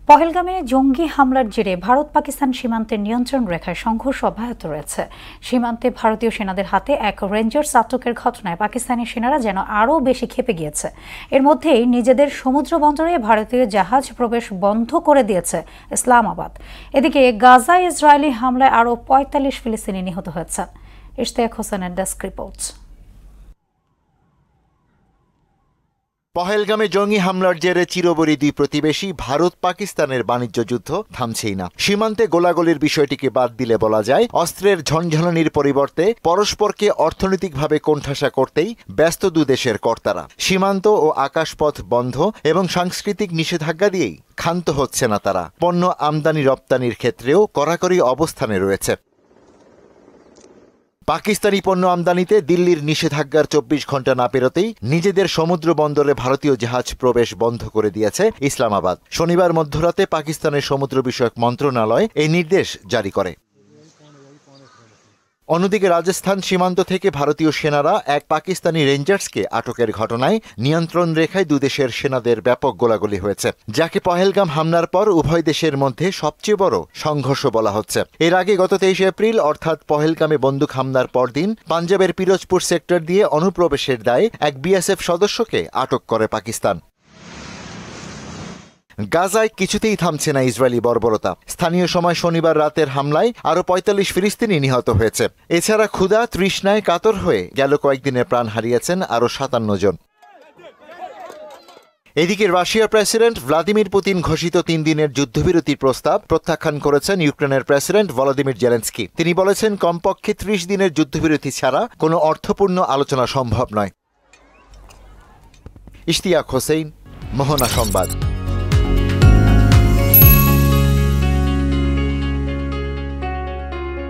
পহেলগামে জঙ্গি হামলার জেরে ভারত পাকিস্তান সীমান্তের নিয়ন্ত্রণ রেখায় সংঘর্ষ অব্যাহত রয়েছে। সীমান্তে ভারতীয় সেনাদের হাতে এক রেঞ্জার্স আটকের ঘটনায় পাকিস্তানি সেনারা যেন আরও বেশি ক্ষেপে গিয়েছে। এর মধ্যেই নিজেদের সমুদ্র বন্দরে ভারতীয় জাহাজ প্রবেশ বন্ধ করে দিয়েছে ইসলামাবাদ। এদিকে গাজায় ইসরায়েলি হামলায় আরও ৪৫ ফিলিস্তিনি নিহত হয়েছেন। ইশতিয়াক হোসেনের ডেস্ক রিপোর্টস। পহেলগামে জঙ্গি হামলার জেরে চিরবরী দুই প্রতিবেশী ভারত পাকিস্তানের বাণিজ্য যুদ্ধ থামছেই না। সীমান্তে গোলাগুলির বিষয়টিকে বাদ দিলে বলা যায় অস্ত্রের ঝনঝনানির পরিবর্তে পরস্পরকে অর্থনৈতিকভাবে কোণঠাসা করতেই ব্যস্ত দুদেশের কর্তারা। সীমান্ত ও আকাশপথ বন্ধ এবং সাংস্কৃতিক নিষেধাজ্ঞা দিয়েই ক্ষান্ত হচ্ছে না তারা। পণ্য আমদানি রপ্তানির ক্ষেত্রেও কড়াকড়ি অবস্থানে রয়েছে। পাকিস্তানি পণ্য আমদানিতে দিল্লির নিষেধাজ্ঞার ২৪ ঘণ্টা না পেরোতেই নিজেদের সমুদ্র বন্দরে ভারতীয় জাহাজ প্রবেশ বন্ধ করে দিয়েছে ইসলামাবাদ। শনিবার মধ্যরাতে পাকিস্তানের সমুদ্র বিষয়ক মন্ত্রণালয় এই নির্দেশ জারি করে। অন্যদিকে রাজস্থান সীমান্ত থেকে ভারতীয় সেনারা এক পাকিস্তানি রেঞ্জার্সকে আটকের ঘটনায় নিয়ন্ত্রণ রেখায় দুদেশের সেনাদের ব্যাপক গোলাগুলি হয়েছে, যাকে পহেলগাম হামলার পর উভয় দেশের মধ্যে সবচেয়ে বড় সংঘর্ষ বলা হচ্ছে। এর আগে গত ২৩ এপ্রিল অর্থাৎ পহেলগামে বন্দুক হামলার পরদিন পাঞ্জাবের পিরোজপুর সেক্টর দিয়ে অনুপ্রবেশের দায়ে এক বিএসএফ সদস্যকে আটক করে পাকিস্তান। গাজায় কিছুতেই থামছে না ইসরায়েলি বর্বরতা। স্থানীয় সময় শনিবার রাতের হামলায় আরও ৪৫ ফিলিস্তিনি নিহত হয়েছে। এছাড়া ক্ষুধা তৃষ্ণায় কাতর হয়ে গেল কয়েকদিনে প্রাণ হারিয়েছেন আরও ৫৭ জন। এদিকে রাশিয়ার প্রেসিডেন্ট ভ্লাদিমির পুতিন ঘোষিত ৩ দিনের যুদ্ধবিরতির প্রস্তাব প্রত্যাখ্যান করেছেন ইউক্রেনের প্রেসিডেন্ট ভলোদিমির জেলেনস্কি। তিনি বলেছেন কমপক্ষে ৩০ দিনের যুদ্ধবিরতি ছাড়া কোনো অর্থপূর্ণ আলোচনা সম্ভব নয়। ইশতিয়াক হোসেন, মোহনা সংবাদ।